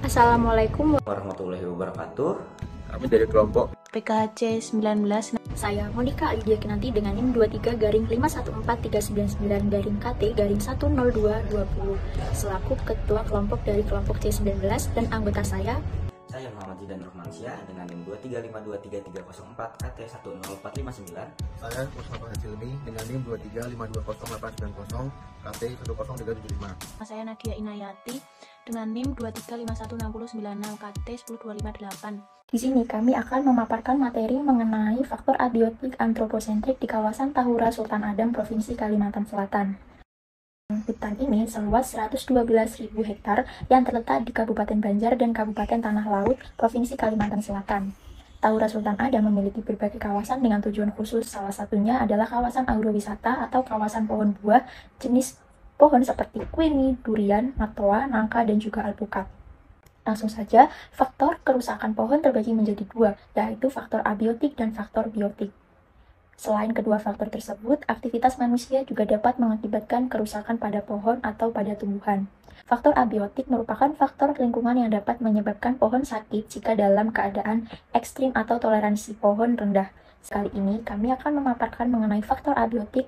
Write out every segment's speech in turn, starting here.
Assalamualaikum warahmatullahi wabarakatuh. Kami dari kelompok PKC 19. Saya Monika Alidia Kinanti dengan NIM 23-514319-KT-10220 selaku ketua kelompok dari kelompok C19 dan anggota saya Muhammad Zidan Rohmansyah dengan NIM 23523304 KT10459. Saya Mustafa Hajilmi dengan NIM 23520890 KT10375. Saya Nadia Inayati dengan NIM 23516096 KT10258. Di sini kami akan memaparkan materi mengenai faktor abiotik antroposentrik di kawasan Tahura Sultan Adam, Provinsi Kalimantan Selatan. Hutan ini seluas 112.000 hektar yang terletak di Kabupaten Banjar dan Kabupaten Tanah Laut, Provinsi Kalimantan Selatan. Tahura Sultan Adam memiliki berbagai kawasan dengan tujuan khusus, salah satunya adalah kawasan agrowisata atau kawasan pohon buah jenis pohon seperti kuini, durian, matoa, nangka, dan juga alpukat. Langsung saja, faktor kerusakan pohon terbagi menjadi dua, yaitu faktor abiotik dan faktor biotik. Selain kedua faktor tersebut, aktivitas manusia juga dapat mengakibatkan kerusakan pada pohon atau pada tumbuhan. Faktor abiotik merupakan faktor lingkungan yang dapat menyebabkan pohon sakit jika dalam keadaan ekstrim atau toleransi pohon rendah. Sekali ini, kami akan memaparkan mengenai faktor abiotik,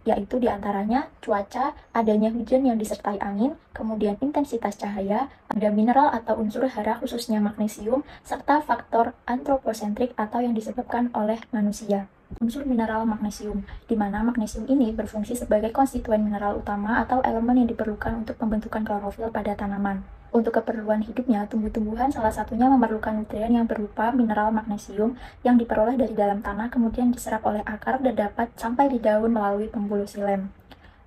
yaitu diantaranya cuaca, adanya hujan yang disertai angin, kemudian intensitas cahaya, ada mineral atau unsur hara khususnya magnesium, serta faktor antroposentrik atau yang disebabkan oleh manusia. Unsur mineral magnesium, di mana magnesium ini berfungsi sebagai konstituen mineral utama atau elemen yang diperlukan untuk pembentukan klorofil pada tanaman. Untuk keperluan hidupnya, tumbuh-tumbuhan salah satunya memerlukan nutrien yang berupa mineral magnesium yang diperoleh dari dalam tanah kemudian diserap oleh akar dan dapat sampai di daun melalui pembuluh silem.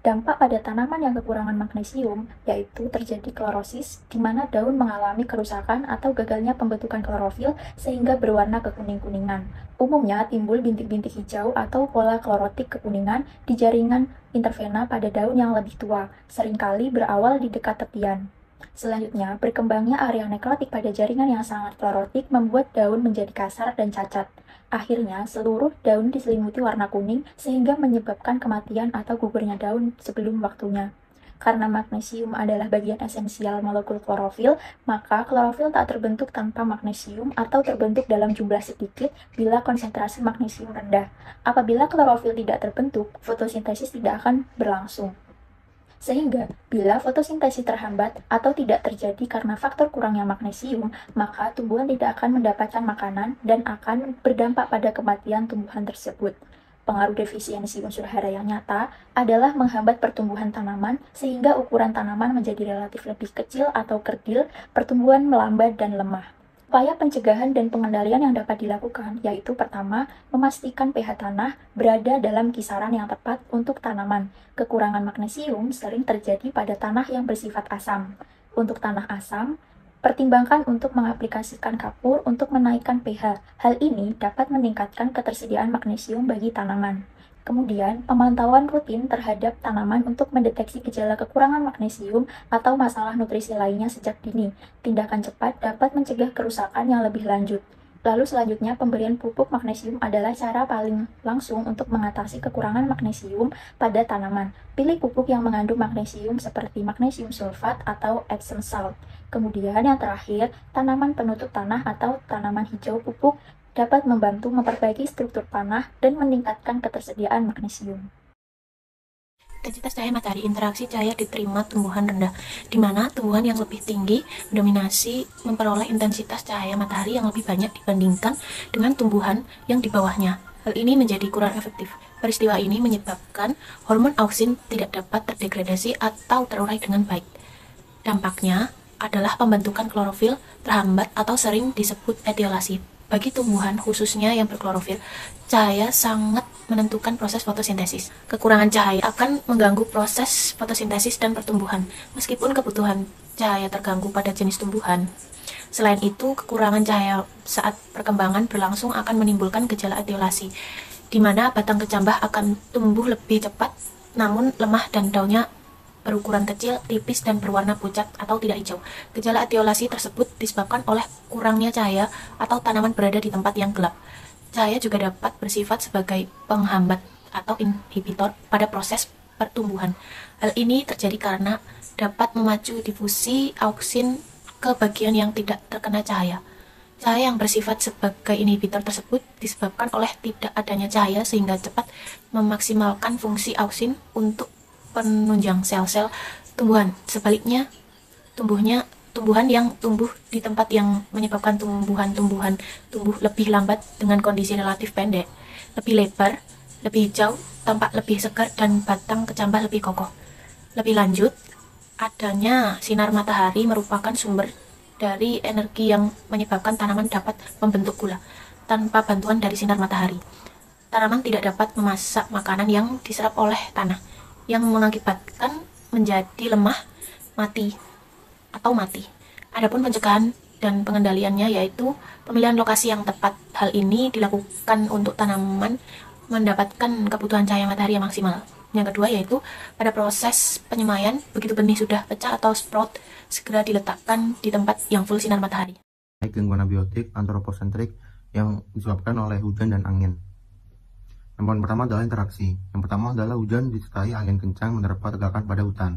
Dampak pada tanaman yang kekurangan magnesium yaitu terjadi klorosis, di mana daun mengalami kerusakan atau gagalnya pembentukan klorofil sehingga berwarna kekuning-kuningan. Umumnya timbul bintik-bintik hijau atau pola klorotik kekuningan di jaringan intervena pada daun yang lebih tua, seringkali berawal di dekat tepian. Selanjutnya, berkembangnya area nekrotik pada jaringan yang sangat klorotik membuat daun menjadi kasar dan cacat. Akhirnya, seluruh daun diselimuti warna kuning sehingga menyebabkan kematian atau gugurnya daun sebelum waktunya. Karena magnesium adalah bagian esensial molekul klorofil, maka klorofil tak terbentuk tanpa magnesium atau terbentuk dalam jumlah sedikit bila konsentrasi magnesium rendah. Apabila klorofil tidak terbentuk, fotosintesis tidak akan berlangsung. Sehingga, bila fotosintesis terhambat atau tidak terjadi karena faktor kurangnya magnesium, maka tumbuhan tidak akan mendapatkan makanan dan akan berdampak pada kematian tumbuhan tersebut. Pengaruh defisiensi unsur hara yang nyata adalah menghambat pertumbuhan tanaman sehingga ukuran tanaman menjadi relatif lebih kecil atau kerdil, pertumbuhan melambat dan lemah. Upaya pencegahan dan pengendalian yang dapat dilakukan yaitu pertama, memastikan pH tanah berada dalam kisaran yang tepat untuk tanaman. Kekurangan magnesium sering terjadi pada tanah yang bersifat asam. Untuk tanah asam, pertimbangkan untuk mengaplikasikan kapur untuk menaikkan pH. Hal ini dapat meningkatkan ketersediaan magnesium bagi tanaman. Kemudian, pemantauan rutin terhadap tanaman untuk mendeteksi gejala kekurangan magnesium atau masalah nutrisi lainnya sejak dini. Tindakan cepat dapat mencegah kerusakan yang lebih lanjut. Lalu selanjutnya, pemberian pupuk magnesium adalah cara paling langsung untuk mengatasi kekurangan magnesium pada tanaman. Pilih pupuk yang mengandung magnesium seperti magnesium sulfat atau Epsom salt. Kemudian yang terakhir, tanaman penutup tanah atau tanaman hijau pupuk dapat membantu memperbaiki struktur tanah dan meningkatkan ketersediaan magnesium. Intensitas cahaya matahari, interaksi cahaya diterima tumbuhan rendah, di mana tumbuhan yang lebih tinggi mendominasi memperoleh intensitas cahaya matahari yang lebih banyak dibandingkan dengan tumbuhan yang di bawahnya. Hal ini menjadi kurang efektif. Peristiwa ini menyebabkan hormon auksin tidak dapat terdegradasi atau terurai dengan baik. Dampaknya adalah pembentukan klorofil terhambat atau sering disebut etiolasi. Bagi tumbuhan, khususnya yang berklorofil, cahaya sangat menentukan proses fotosintesis. Kekurangan cahaya akan mengganggu proses fotosintesis dan pertumbuhan, meskipun kebutuhan cahaya terganggu pada jenis tumbuhan. Selain itu, kekurangan cahaya saat perkembangan berlangsung akan menimbulkan gejala etiolasi, di mana batang kecambah akan tumbuh lebih cepat, namun lemah dan daunnya berukuran kecil, tipis, dan berwarna pucat atau tidak hijau. Gejala etiolasi tersebut disebabkan oleh kurangnya cahaya atau tanaman berada di tempat yang gelap. Cahaya juga dapat bersifat sebagai penghambat atau inhibitor pada proses pertumbuhan. Hal ini terjadi karena dapat memacu difusi auksin ke bagian yang tidak terkena cahaya. Cahaya yang bersifat sebagai inhibitor tersebut disebabkan oleh tidak adanya cahaya sehingga cepat memaksimalkan fungsi auksin untuk penunjang sel-sel tumbuhan. Sebaliknya, tumbuhan yang tumbuh di tempat yang menyebabkan tumbuhan tumbuh lebih lambat dengan kondisi relatif pendek, lebih lebar, lebih hijau, tampak lebih segar, dan batang kecambah lebih kokoh. Lebih lanjut, adanya sinar matahari merupakan sumber dari energi yang menyebabkan tanaman dapat membentuk gula. Tanpa bantuan dari sinar matahari, tanaman tidak dapat memasak makanan yang diserap oleh tanah, yang mengakibatkan menjadi lemah, mati. Adapun pencegahan dan pengendaliannya yaitu pemilihan lokasi yang tepat. Hal ini dilakukan untuk tanaman mendapatkan kebutuhan cahaya matahari yang maksimal. Yang kedua yaitu pada proses penyemaian, begitu benih sudah pecah atau sprout, segera diletakkan di tempat yang full sinar matahari. Gangguan abiotik antroposentrik yang disebabkan oleh hujan dan angin. Yang poin pertama adalah interaksi. Yang pertama adalah hujan disertai angin kencang menerpa tegakan pada hutan.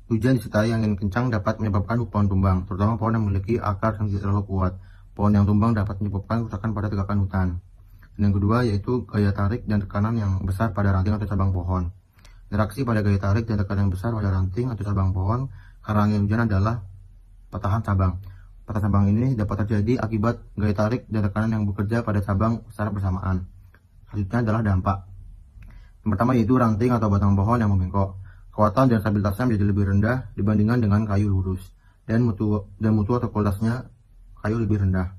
Hujan disertai angin kencang dapat menyebabkan pohon tumbang, terutama pohon yang memiliki akar yang tidak terlalu kuat. Pohon yang tumbang dapat menyebabkan kerusakan pada tegakan hutan. Dan yang kedua yaitu gaya tarik dan tekanan yang besar pada ranting atau cabang pohon. Interaksi pada gaya tarik dan tekanan yang besar pada ranting atau cabang pohon karena angin hujan adalah patahan cabang. Patah cabang ini dapat terjadi akibat gaya tarik dan tekanan yang bekerja pada cabang secara bersamaan. Selanjutnya adalah dampak. Yang pertama yaitu ranting atau batang pohon yang membengkok. Kekuatan dan stabilitasnya menjadi lebih rendah dibandingkan dengan kayu lurus, dan mutu atau kualitasnya kayu lebih rendah.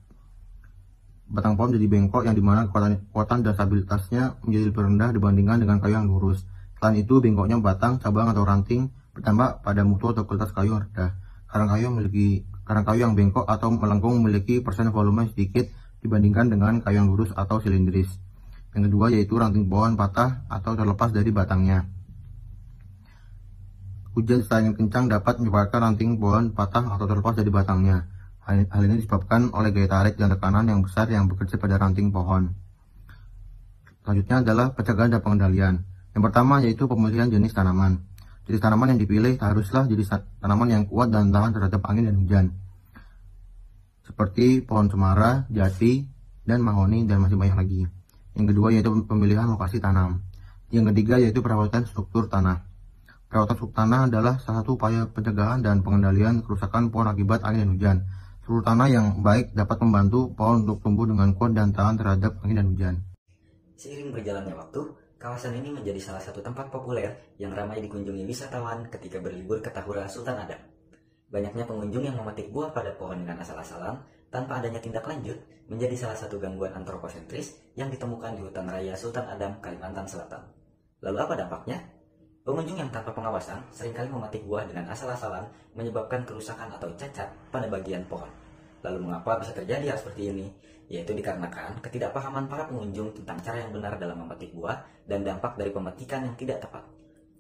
Batang pohon jadi bengkok yang dimana kekuatan dan stabilitasnya menjadi lebih rendah dibandingkan dengan kayu yang lurus. Selain itu, bengkoknya batang, cabang atau ranting berdampak pada mutu atau kualitas kayu yang rendah. Karang kayu yang bengkok atau melengkung memiliki persen volume sedikit dibandingkan dengan kayu yang lurus atau silindris. Yang kedua yaitu ranting pohon patah atau terlepas dari batangnya. Hujan disertai angin kencang dapat menyebabkan ranting pohon patah atau terlepas dari batangnya. Hal ini disebabkan oleh gaya tarik dan tekanan yang besar yang bekerja pada ranting pohon. Selanjutnya adalah pencegahan dan pengendalian. Yang pertama yaitu pemilihan jenis tanaman. Jenis tanaman yang dipilih haruslah jenis tanaman yang kuat dan tahan terhadap angin dan hujan, seperti pohon cemara, jati, dan mahoni, dan masih banyak lagi. Yang kedua yaitu pemilihan lokasi tanam. Yang ketiga yaitu perawatan struktur tanah. Perawatan struktur tanah adalah salah satu upaya pencegahan dan pengendalian kerusakan pohon akibat angin dan hujan. Struktur tanah yang baik dapat membantu pohon untuk tumbuh dengan kuat dan tahan terhadap angin dan hujan. Seiring berjalannya waktu, kawasan ini menjadi salah satu tempat populer yang ramai dikunjungi wisatawan ketika berlibur ke Tahura Sultan Adam. Banyaknya pengunjung yang memetik buah pada pohon dengan asal-asalan tanpa adanya tindak lanjut menjadi salah satu gangguan antroposentris yang ditemukan di Hutan Raya Sultan Adam, Kalimantan Selatan. Lalu apa dampaknya? Pengunjung yang tanpa pengawasan seringkali memetik buah dengan asal-asalan menyebabkan kerusakan atau cacat pada bagian pohon. Lalu mengapa bisa terjadi hal seperti ini? Yaitu dikarenakan ketidakpahaman para pengunjung tentang cara yang benar dalam memetik buah dan dampak dari pemetikan yang tidak tepat.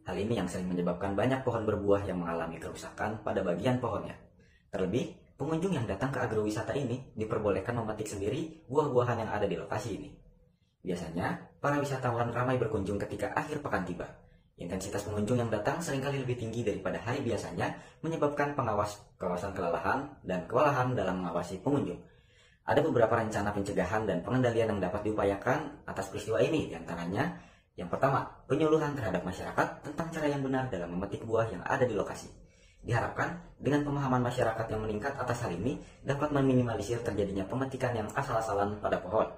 Hal ini yang sering menyebabkan banyak pohon berbuah yang mengalami kerusakan pada bagian pohonnya. Terlebih, pengunjung yang datang ke agrowisata ini diperbolehkan memetik sendiri buah-buahan yang ada di lokasi ini. Biasanya, para wisatawan ramai berkunjung ketika akhir pekan tiba. Intensitas pengunjung yang datang seringkali lebih tinggi daripada hari biasanya, menyebabkan kawasan kelelahan dan kewalahan dalam mengawasi pengunjung. Ada beberapa rencana pencegahan dan pengendalian yang dapat diupayakan atas peristiwa ini, diantaranya yang pertama, penyuluhan terhadap masyarakat tentang cara yang benar dalam memetik buah yang ada di lokasi. Diharapkan dengan pemahaman masyarakat yang meningkat atas hal ini dapat meminimalisir terjadinya pemetikan yang asal-asalan pada pohon.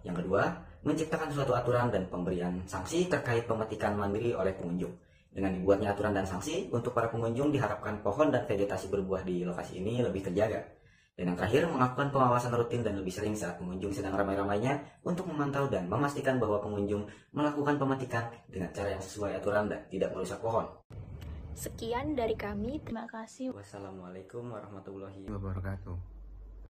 Yang kedua, menciptakan suatu aturan dan pemberian sanksi terkait pemetikan mandiri oleh pengunjung. Dengan dibuatnya aturan dan sanksi, untuk para pengunjung diharapkan pohon dan vegetasi berbuah di lokasi ini lebih terjaga. Dan yang terakhir, melakukan pengawasan rutin dan lebih sering saat pengunjung sedang ramai-ramainya untuk memantau dan memastikan bahwa pengunjung melakukan pemetikan dengan cara yang sesuai aturan dan tidak merusak pohon. Sekian dari kami. Terima kasih. Wassalamualaikum warahmatullahi Wabarakatuh.